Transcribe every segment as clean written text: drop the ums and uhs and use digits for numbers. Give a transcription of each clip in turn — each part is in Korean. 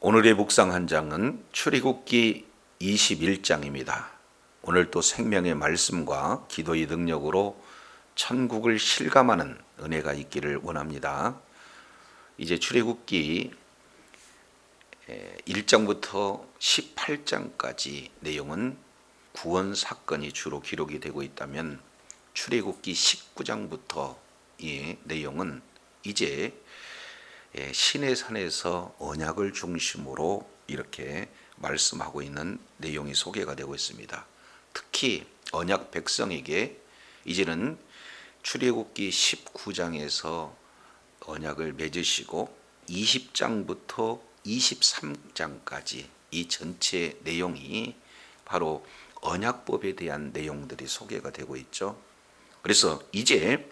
오늘의 묵상 한 장은 출애굽기 21장입니다. 오늘 또 생명의 말씀과 기도의 능력으로 천국을 실감하는 은혜가 있기를 원합니다. 이제 출애굽기 1장부터 18장까지 내용은 구원 사건이 주로 기록이 되고 있다면 출애굽기 19장부터 이 내용은 이제 시내산에서 언약을 중심으로 이렇게 말씀하고 있는 내용이 소개가 되고 있습니다. 특히 언약 백성에게 이제는 출애굽기 19장에서 언약을 맺으시고 20장부터 23장까지 이 전체 내용이 바로 언약법에 대한 내용들이 소개가 되고 있죠. 그래서 이제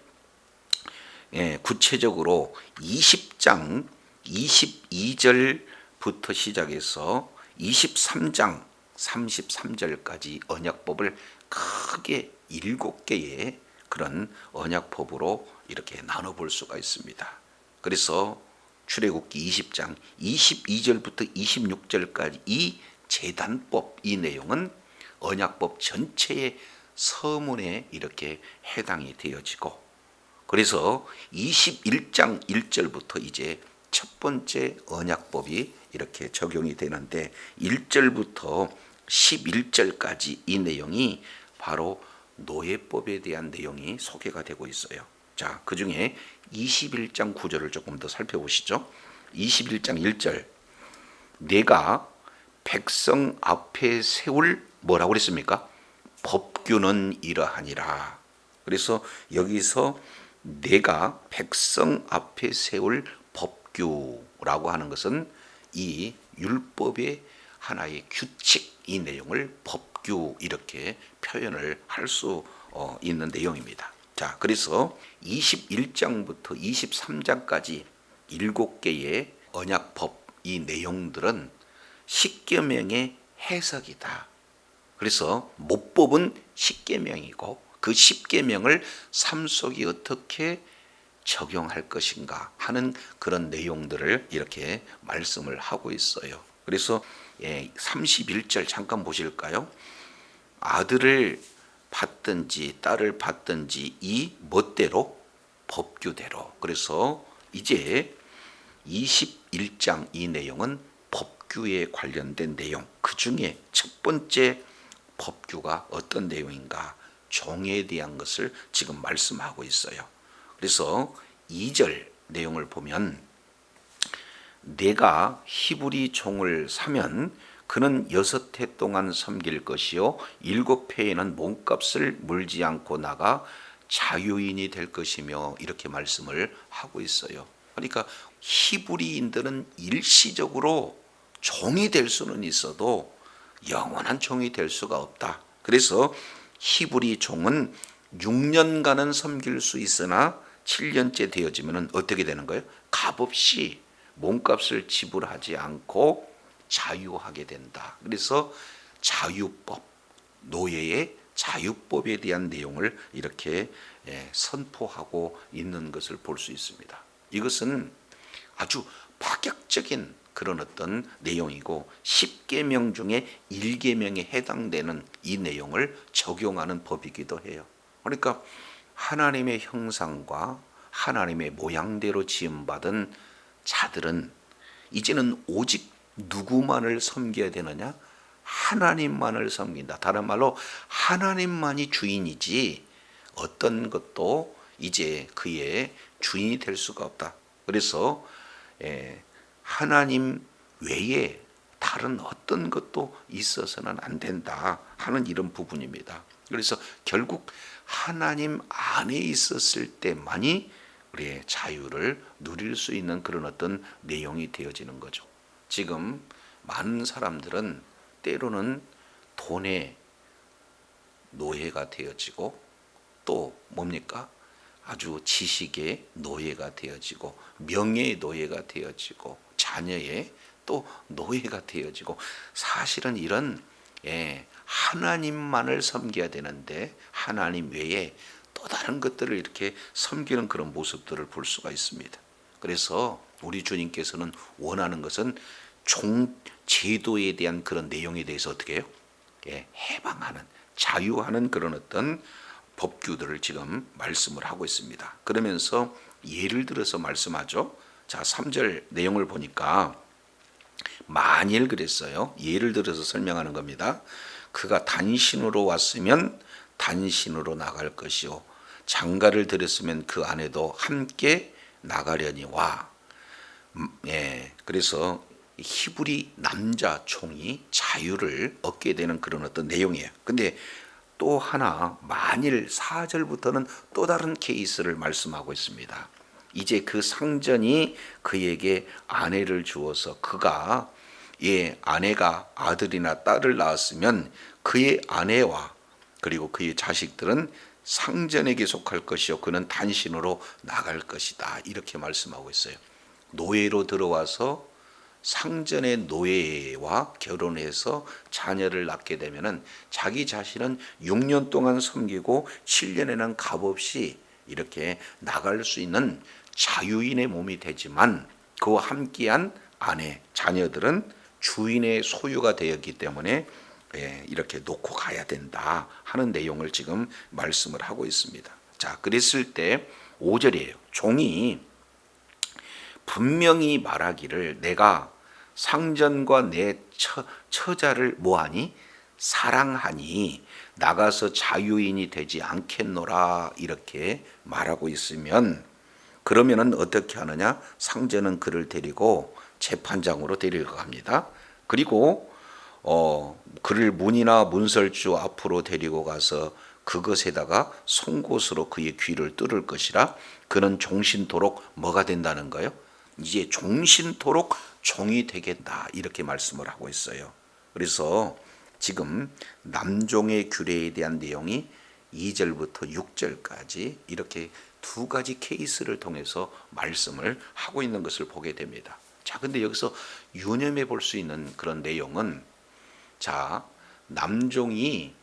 구체적으로 20장 22절부터 시작해서 23장 33절까지 언약법을 크게 7개의 그런 언약법으로 이렇게 나눠볼 수가 있습니다. 그래서 출애굽기 20장 22절부터 26절까지 이 제단법, 이 내용은 언약법 전체의 서문에 이렇게 해당이 되어지고, 그래서 21장 1절부터 이제 첫 번째 언약법이 이렇게 적용이 되는데 1절부터 11절까지 이 내용이 바로 노예법에 대한 내용이 소개가 되고 있어요. 자, 그 중에 21장 9절을 조금 더 살펴보시죠. 21장 1절, 내가 백성 앞에 세울 뭐라고 그랬습니까? 법규는 이러하니라. 그래서 여기서 내가 백성 앞에 세울 법규라고 하는 것은 이 율법의 하나의 규칙, 이 내용을 법규 이렇게 표현을 할 수 있는 내용입니다. 자, 그래서 21장부터 23장까지 7개의 언약법, 이 내용들은 십계명의 해석이다. 그래서 모법은 십계명이고 그 십계명을 삶 속에 어떻게 적용할 것인가 하는 그런 내용들을 이렇게 말씀을 하고 있어요. 그래서 31절 잠깐 보실까요? 아들을 받든지 딸을 받든지 이 멋대로 법규대로. 그래서 이제 21장 이 내용은 법규에 관련된 내용, 그 중에 첫 번째 법규가 어떤 내용인가? 종에 대한 것을 지금 말씀하고 있어요. 그래서 2절 내용을 보면 내가 히브리 종을 사면 그는 6해 동안 섬길 것이요 7해에는 몸값을 물지 않고 나가 자유인이 될 것이며 이렇게 말씀을 하고 있어요. 그러니까 히브리인들은 일시적으로 종이 될 수는 있어도 영원한 종이 될 수가 없다. 그래서 히브리 종은 6년간은 섬길 수 있으나 7년째 되어지면 어떻게 되는 거예요? 값없이 몸값을 지불하지 않고 자유하게 된다. 그래서 자유법, 노예의 자유법에 대한 내용을 이렇게 선포하고 있는 것을 볼 수 있습니다. 이것은 아주 파격적인 그런 어떤 내용이고 10계명 중에 1계명에 해당되는 이 내용을 적용하는 법이기도 해요. 그러니까 하나님의 형상과 하나님의 모양대로 지음받은 자들은 이제는 오직 누구만을 섬겨야 되느냐? 하나님만을 섬긴다. 다른 말로 하나님만이 주인이지 어떤 것도 이제 그의 주인이 될 수가 없다. 그래서 하나님 외에 다른 어떤 것도 있어서는 안 된다 하는 이런 부분입니다. 그래서 결국 하나님 안에 있었을 때만이 우리의 자유를 누릴 수 있는 그런 어떤 내용이 되어지는 거죠. 지금 많은 사람들은 때로는 돈의 노예가 되어지고 또 뭡니까? 아주 지식의 노예가 되어지고 명예의 노예가 되어지고 자녀의 또 노예가 되어지고, 사실은 이런 하나님만을 섬겨야 되는데 하나님 외에 또 다른 것들을 이렇게 섬기는 그런 모습들을 볼 수가 있습니다. 그래서 우리 주님께서는 원하는 것은 종 제도에 대한 그런 내용에 대해서 어떻게 해요? 예, 해방하는, 자유하는 그런 어떤 법규들을 지금 말씀을 하고 있습니다. 그러면서 예를 들어서 말씀하죠. 자, 3절 내용을 보니까 만일 그랬어요. 예를 들어서 설명하는 겁니다. 그가 단신으로 왔으면 단신으로 나갈 것이요, 장가를 들였으면 그 아내도 함께 나가려니와. 예, 그래서 히브리 남자 종이 자유를 얻게 되는 그런 어떤 내용이에요. 근데 또 하나, 만일 4절부터는 또 다른 케이스를 말씀하고 있습니다. 이제 그 상전이 그에게 아내를 주어서 그가, 아내가 아들이나 딸을 낳았으면 그의 아내와 그리고 그의 자식들은 상전에게 속할 것이요 그는 단신으로 나갈 것이다, 이렇게 말씀하고 있어요. 노예로 들어와서 상전의 노예와 결혼해서 자녀를 낳게 되면은 자기 자신은 6년 동안 섬기고 7년에는 값없이 이렇게 나갈 수 있는 자유인의 몸이 되지만, 그와 함께한 아내, 자녀들은 주인의 소유가 되었기 때문에 이렇게 놓고 가야 된다 하는 내용을 지금 말씀을 하고 있습니다. 자, 그랬을 때 5절이에요. 종이 분명히 말하기를 내가 상전과 내 처자를 뭐하니? 사랑하니 나가서 자유인이 되지 않겠노라, 이렇게 말하고 있으면, 그러면은 어떻게 하느냐? 상전은 그를 데리고 재판장으로 데려갑니다. 그리고 그를 문이나 문설주 앞으로 데리고 가서 그것에다가 송곳으로 그의 귀를 뚫을 것이라. 그는 종신토록 뭐가 된다는 거예요? 이제 종신토록 종이 되겠다, 이렇게 말씀을 하고 있어요. 그래서 지금 남종의 규례에 대한 내용이 2절부터 6절까지 이렇게 두 가지 케이스를 통해서 말씀을 하고 있는 것을 보게 됩니다. 자, 근데 여기서 유념해 볼 수 있는 그런 내용은, 자, 남종이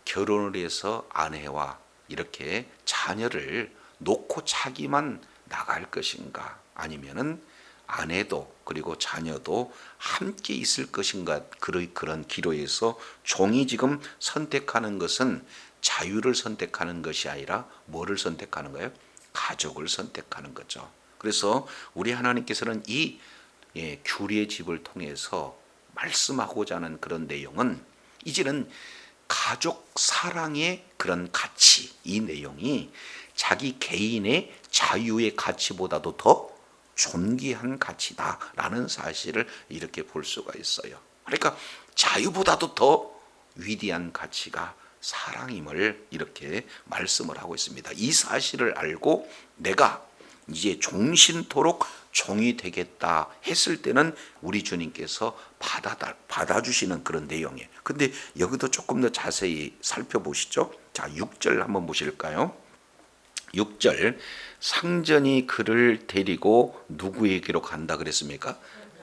결혼을 해서 아내와 이렇게 자녀를 놓고 자기만 나갈 것인가, 아니면은 아내도 그리고 자녀도 함께 있을 것인가, 그런 기로에서 종이 지금 선택하는 것은 자유를 선택하는 것이 아니라 뭐를 선택하는 거예요? 가족을 선택하는 거죠. 그래서 우리 하나님께서는 이 규례의 집을 통해서 말씀하고자 하는 그런 내용은, 이제는 가족 사랑의 그런 가치, 이 내용이 자기 개인의 자유의 가치보다도 더 존귀한 가치다라는 사실을 이렇게 볼 수가 있어요. 그러니까 자유보다도 더 위대한 가치가 사랑임을 이렇게 말씀을 하고 있습니다. 이 사실을 알고 내가 이제 종신토록 종이 되겠다 했을 때는 우리 주님께서 받아주시는 그런 내용이에요. 근데 여기도 조금 더 자세히 살펴보시죠. 자, 6절 한번 보실까요? 6절, 상전이 그를 데리고 누구에게로 간다 그랬습니까?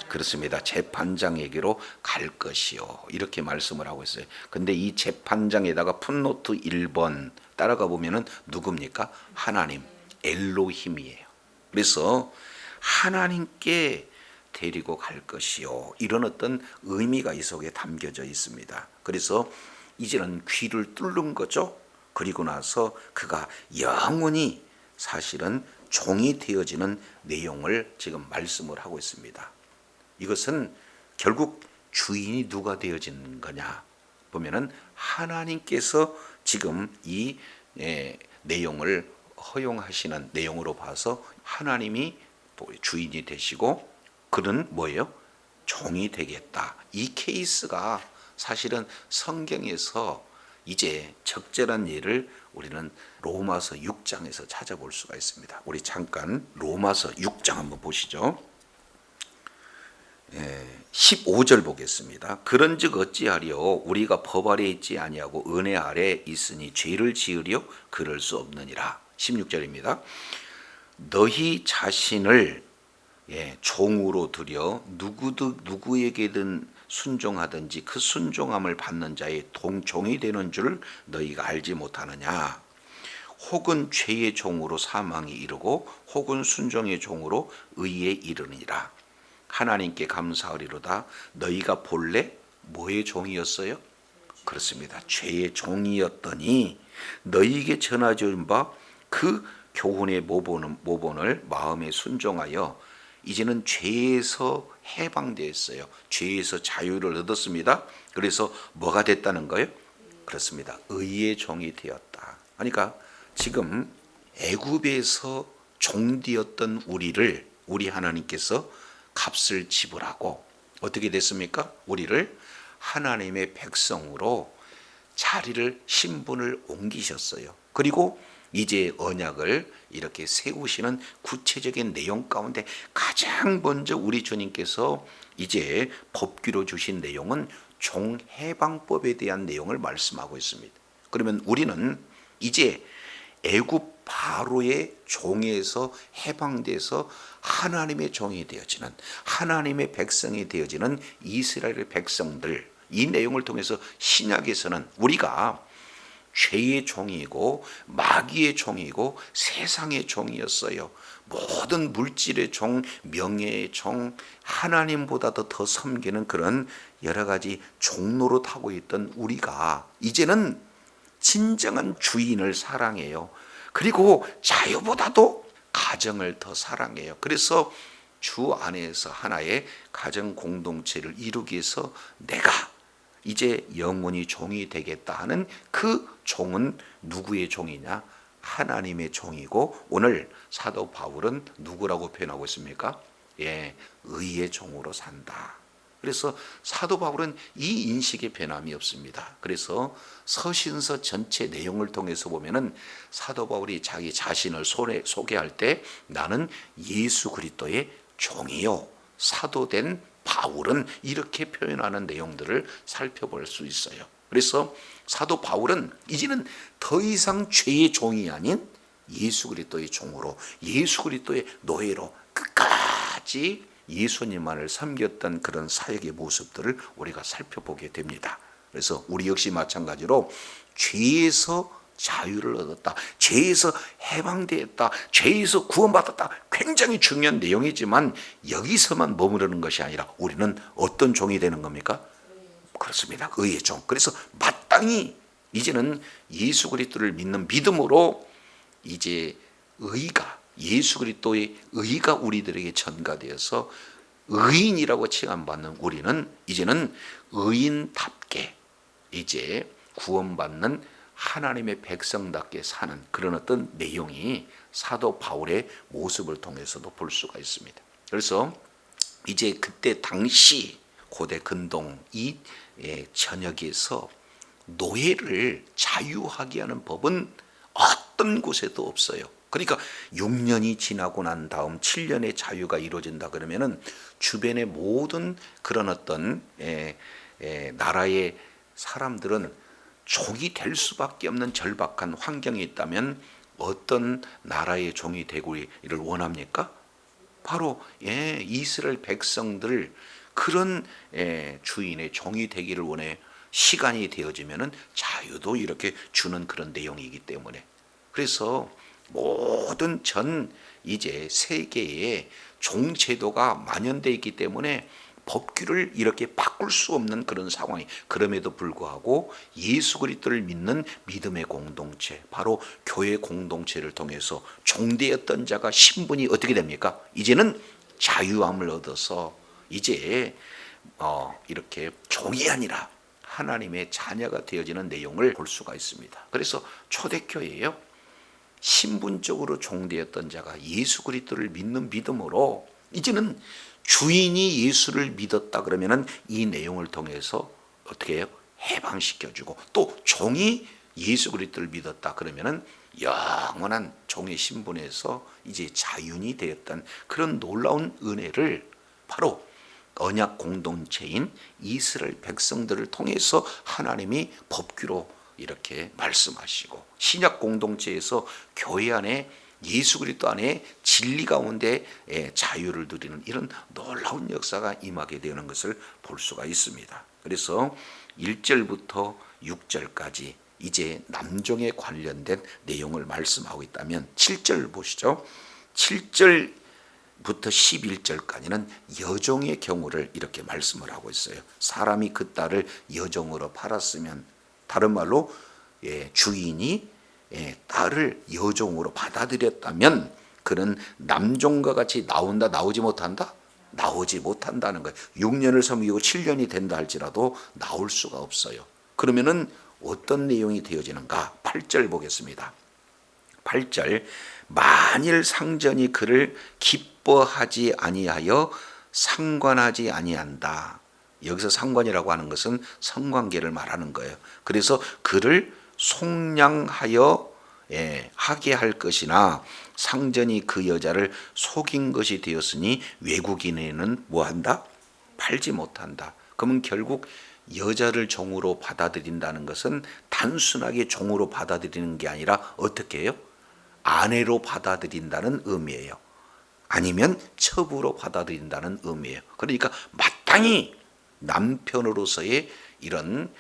그렇습니다. 재판장에게로 갈 것이요, 이렇게 말씀을 하고 있어요. 근데 이 재판장에다가 풋노트 1번 따라가 보면은 누굽니까? 하나님, 엘로힘이에요. 그래서 하나님께 데리고 갈 것이요, 이런 어떤 의미가 이 속에 담겨져 있습니다. 그래서 이제는 귀를 뚫는 거죠. 그리고 나서 그가 영원히 사실은 종이 되어지는 내용을 지금 말씀을 하고 있습니다. 이것은 결국 주인이 누가 되어지는 거냐 보면은 하나님께서 지금 이 내용을 허용하시는 내용으로 봐서 하나님이 주인이 되시고 그는 뭐예요? 종이 되겠다. 이 케이스가 사실은 성경에서 이제 적절한 예를 우리는 로마서 6장에서 찾아볼 수가 있습니다. 우리 잠깐 로마서 6장 한번 보시죠. 15절 보겠습니다. 그런즉 어찌하리요? 우리가 법 아래 있지 아니하고 은혜 아래 있으니 죄를 지으려 그럴 수 없느니라. 16절입니다. 너희 자신을 종으로 들여 누구에게든 순종하든지 그 순종함을 받는 자의 종이 되는 줄 너희가 알지 못하느냐? 혹은 죄의 종으로 사망에 이르고 혹은 순종의 종으로 의에 이르니라. 하나님께 감사하리로다. 너희가 본래 뭐의 종이었어요? 그렇습니다. 죄의 종이었더니 너희에게 전하준 바 그 교훈의 모본을 마음에 순종하여 이제는 죄에서 해방되었어요. 죄에서 자유를 얻었습니다. 그래서 뭐가 됐다는 거예요? 그렇습니다. 의의 종이 되었다. 그러니까 지금 애굽에서 종되었던 우리 하나님께서 값을 지불하고 어떻게 됐습니까? 우리를 하나님의 백성으로 자리를 신분을 옮기셨어요. 그리고 이제 언약을 이렇게 세우시는 구체적인 내용 가운데 가장 먼저 우리 주님께서 이제 법규로 주신 내용은 종해방법에 대한 내용을 말씀하고 있습니다. 그러면 우리는 이제 애굽 바로의 종에서 해방돼서 하나님의 종이 되어지는, 하나님의 백성이 되어지는 이스라엘의 백성들, 이 내용을 통해서 신약에서는 우리가 죄의 종이고 마귀의 종이고 세상의 종이었어요. 모든 물질의 종, 명예의 종, 하나님보다도 더 섬기는 그런 여러 가지 종로로 타고 있던 우리가 이제는 진정한 주인을 사랑해요. 그리고 자유보다도 가정을 더 사랑해요. 그래서 주 안에서 하나의 가정 공동체를 이루기 위해서 내가 이제 영원히 종이 되겠다 하는 그 종은 누구의 종이냐? 하나님의 종이고, 오늘 사도 바울은 누구라고 표현하고 있습니까? 의의 종으로 산다. 그래서 사도 바울은 이 인식에 변함이 없습니다. 그래서 서신서 전체 내용을 통해서 보면은 사도 바울이 자기 자신을 소개할 때 나는 예수 그리스도의 종이요 사도된 바울은 이렇게 표현하는 내용들을 살펴볼 수 있어요. 그래서 사도 바울은 이제는 더 이상 죄의 종이 아닌 예수 그리스도의 종으로, 예수 그리스도의 노예로 끝까지 예수님만을 섬겼던 그런 사역의 모습들을 우리가 살펴보게 됩니다. 그래서 우리 역시 마찬가지로 죄에서 자유를 얻었다, 죄에서 해방되었다, 죄에서 구원받았다, 굉장히 중요한 내용이지만 여기서만 머무르는 것이 아니라 우리는 어떤 종이 되는 겁니까? 그렇습니다. 의의 종. 그래서 마땅히 이제는 예수 그리스도를 믿는 믿음으로 이제 의가, 예수 그리스도의 의가 우리들에게 전가되어서 의인이라고 칭함받는 우리는 이제는 의인답게 이제 구원받는 하나님의 백성답게 사는 그런 어떤 내용이 사도 바울의 모습을 통해서도 볼 수가 있습니다. 그래서 이제 그때 당시 고대 근동 이 전역에서 노예를 자유하게 하는 법은 어떤 곳에도 없어요. 그러니까 6년이 지나고 난 다음 7년의 자유가 이루어진다 그러면은 주변의 모든 그런 어떤 나라의 사람들은 종이 될 수밖에 없는 절박한 환경이 있다면 어떤 나라의 종이 되기를 원합니까? 바로 이스라엘 백성들 그런 주인의 종이 되기를 원해. 시간이 되어지면은 자유도 이렇게 주는 그런 내용이기 때문에, 그래서 모든 전 이제 세계에 종제도가 만연되어 있기 때문에 법규를 이렇게 바꿀 수 없는 그런 상황이, 그럼에도 불구하고 예수 그리스도를 믿는 믿음의 공동체, 바로 교회 공동체를 통해서 종되었던 자가 신분이 어떻게 됩니까? 이제는 자유함을 얻어서 이제 이렇게 종이 아니라 하나님의 자녀가 되어지는 내용을 볼 수가 있습니다. 그래서 초대교회예요. 신분적으로 종되었던 자가 예수 그리스도를 믿는 믿음으로 이제는 주인이 예수를 믿었다 그러면은 이 내용을 통해서 어떻게 해요? 해방시켜주고, 또 종이 예수 그리스도를 믿었다 그러면은 영원한 종의 신분에서 이제 자유인이 되었던 그런 놀라운 은혜를 바로 언약 공동체인 이스라엘 백성들을 통해서 하나님이 법규로 이렇게 말씀하시고, 신약 공동체에서 교회 안에 예수 그리스도 안에 진리 가운데 자유를 누리는 이런 놀라운 역사가 임하게 되는 것을 볼 수가 있습니다. 그래서 1절부터 6절까지 이제 남종에 관련된 내용을 말씀하고 있다면 7절 보시죠. 7절 부터 11절까지는 여종의 경우를 이렇게 말씀을 하고 있어요. 사람이 그 딸을 여종으로 팔았으면, 다른 말로 주인이 딸을 여종으로 받아들였다면 그는 남종과 같이 나온다, 나오지 못한다? 나오지 못한다는 거예요. 6년을 섬기고 7년이 된다 할지라도 나올 수가 없어요. 그러면은 어떤 내용이 되어지는가? 8절 보겠습니다. 8절, 만일 상전이 그를 기뻐하지 아니하여 상관하지 아니한다. 여기서 상관이라고 하는 것은 성관계를 말하는 거예요. 그래서 그를 속량하여 하게 할 것이나 상전이 그 여자를 속인 것이 되었으니 외국인에는 뭐한다? 팔지 못한다. 그러면 결국 여자를 종으로 받아들인다는 것은 단순하게 종으로 받아들이는 게 아니라 어떻게 해요? 아내로 받아들인다는 의미예요. 아니면 첩으로 받아들인다는 의미예요. 그러니까 마땅히 남편으로서의 이런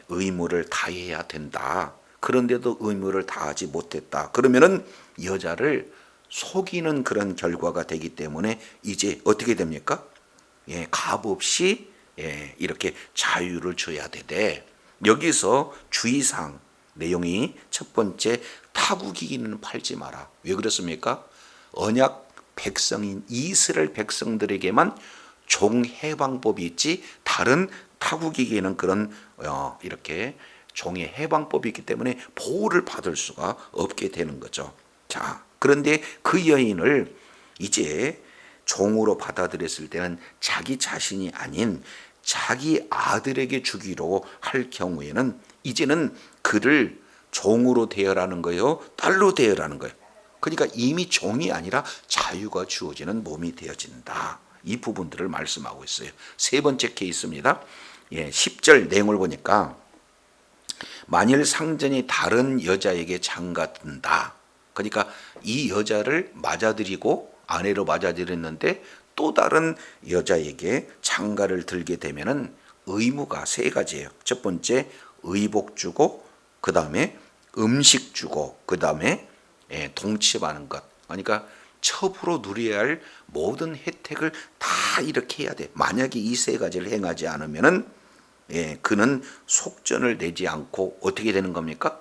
의무를 다해야 된다. 그런데도 의무를 다하지 못했다. 그러면은 여자를 속이는 그런 결과가 되기 때문에 이제 어떻게 됩니까? 값없이 이렇게 자유를 줘야 되되, 여기서 주의사항 내용이 첫 번째, 타국이기는 팔지 마라. 왜 그렇습니까? 언약 백성인 이스라엘 백성들에게만 종해방법이 있지 다른 타국이기는 그런 이렇게 종의 해방법이 있기 때문에 보호를 받을 수가 없게 되는 거죠. 자, 그런데 그 여인을 이제 종으로 받아들였을 때는 자기 자신이 아닌 자기 아들에게 주기로 할 경우에는 이제는 그를 종으로 대하라는 거예요, 딸로 대하라는 거예요. 그러니까 이미 종이 아니라 자유가 주어지는 몸이 되어진다. 이 부분들을 말씀하고 있어요. 세 번째 케이스입니다. 10절 내용을 보니까 만일 상전이 다른 여자에게 장가든다. 그러니까 이 여자를 맞아들이고 아내로 맞아들였는데 또 다른 여자에게 장가를 들게 되면은 의무가 세 가지예요. 첫 번째, 의복 주고, 그 다음에 음식 주고, 그 다음에 동침하는 것. 그러니까 첩으로 누려야 할 모든 혜택을 다 이렇게 해야 돼. 만약에 이 세 가지를 행하지 않으면은 그는 속전을 내지 않고 어떻게 되는 겁니까?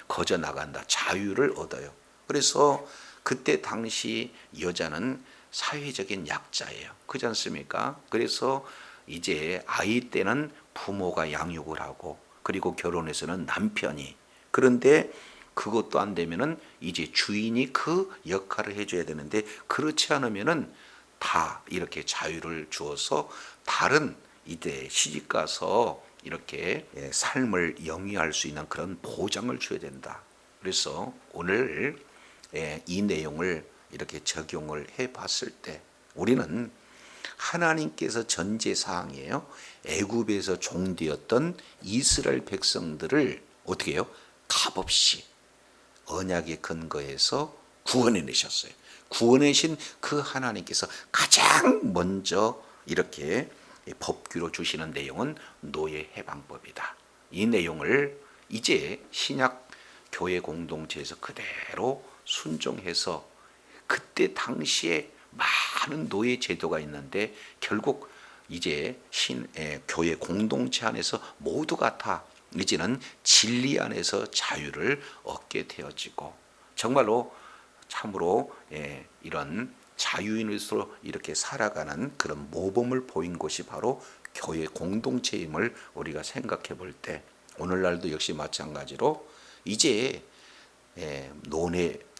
거저 나간다. 자유를 얻어요. 그래서 그때 당시 여자는 사회적인 약자예요. 그렇지 않습니까? 그래서 이제 아이 때는 부모가 양육을 하고, 그리고 결혼해서는 남편이. 그런데 그것도 안 되면은 이제 주인이 그 역할을 해줘야 되는데, 그렇지 않으면은 다 이렇게 자유를 주어서 다른 이때 시집 가서 이렇게 삶을 영위할 수 있는 그런 보장을 줘야 된다. 그래서 오늘 이 내용을 이렇게 적용을 해 봤을 때 우리는 하나님께서 전제사항이에요. 애굽에서 종되었던 이스라엘 백성들을 어떻게 해요? 값없이 언약의 근거에서 구원해 내셨어요. 구원해신 그 하나님께서 가장 먼저 이렇게 법규로 주시는 내용은 노예 해방법이다. 이 내용을 이제 신약 교회 공동체에서 그대로 순종해서, 그때 당시에 많은 노예 제도가 있는데 결국 이제 교회 공동체 안에서 모두가 다 이제는 진리 안에서 자유를 얻게 되어지고, 정말로 참으로 이런 자유인으로 이렇게 살아가는 그런 모범을 보인 곳이 바로 교회 공동체임을 우리가 생각해 볼 때, 오늘날도 역시 마찬가지로 이제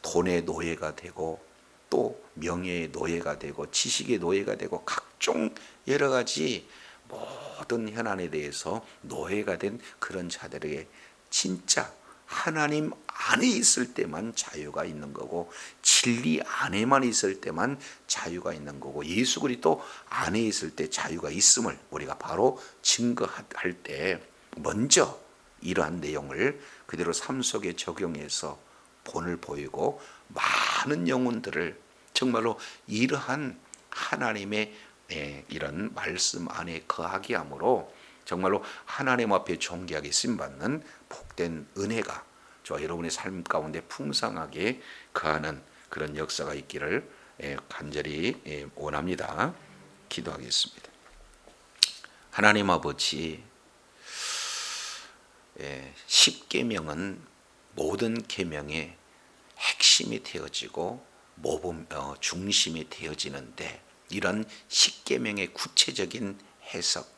돈의 노예가 되고, 또 명예의 노예가 되고, 지식의 노예가 되고, 각종 여러 가지 모든 현안에 대해서 노예가 된 그런 자들에게 진짜 하나님 안에 있을 때만 자유가 있는 거고, 진리 안에만 있을 때만 자유가 있는 거고, 예수 그리스도 안에 있을 때 자유가 있음을 우리가 바로 증거할 때 먼저 이러한 내용을 그대로 삶 속에 적용해서 본을 보이고, 많은 영혼들을 정말로 이러한 하나님의 이런 말씀 안에 거하게 함으로 정말로 하나님 앞에 존귀하게 쓰임받는 복된 은혜가 저와 여러분의 삶 가운데 풍성하게 거하는 그런 역사가 있기를 간절히 원합니다. 기도하겠습니다. 하나님 아버지, 십계명은 모든 계명의 핵심이 되어지고 모범 중심이 되어지는데, 이런 십계명의 구체적인 해석,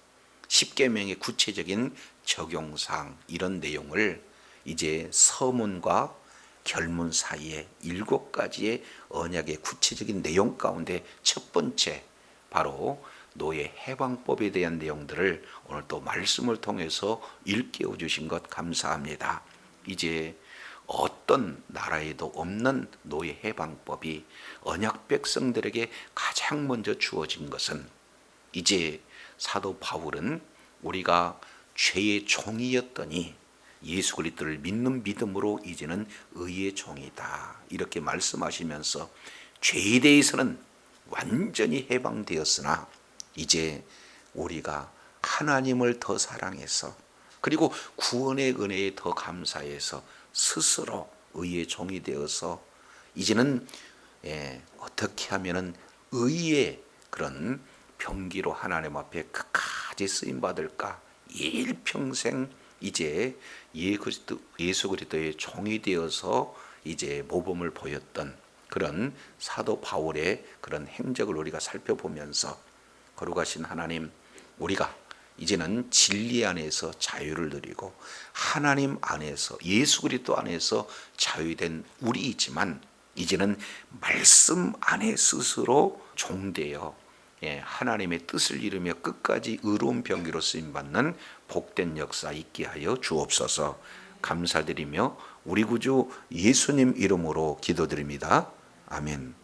십계명의 구체적인 적용사항, 이런 내용을 이제 서문과 결문 사이에 7가지의 언약의 구체적인 내용 가운데 첫 번째, 바로 노예 해방법에 대한 내용들을 오늘 또 말씀을 통해서 일깨워 주신 것 감사합니다. 이제 어떤 나라에도 없는 노예 해방법이 언약 백성들에게 가장 먼저 주어진 것은, 이제 사도 바울은 우리가 죄의 종이었더니 예수 그리스도를 믿는 믿음으로 이제는 의의 종이다, 이렇게 말씀하시면서 죄에 대해서는 완전히 해방되었으나 이제 우리가 하나님을 더 사랑해서, 그리고 구원의 은혜에 더 감사해서 스스로 의의 종이 되어서 이제는 어떻게 하면은 의의 그런 병기로 하나님 앞에 끝까지 쓰임 받을까, 일평생 이제 예수 그리스도의 종이 되어서 이제 모범을 보였던 그런 사도 바울의 그런 행적을 우리가 살펴보면서, 거룩하신 하나님, 우리가 이제는 진리 안에서 자유를 누리고 하나님 안에서, 예수 그리스도 안에서 자유된 우리이지만, 이제는 말씀 안에 스스로 종되어 하나님의 뜻을 이루며 끝까지 의로운 병기로 쓰임받는 복된 역사 있게 하여 주옵소서. 감사드리며 우리 구주 예수님 이름으로 기도드립니다. 아멘.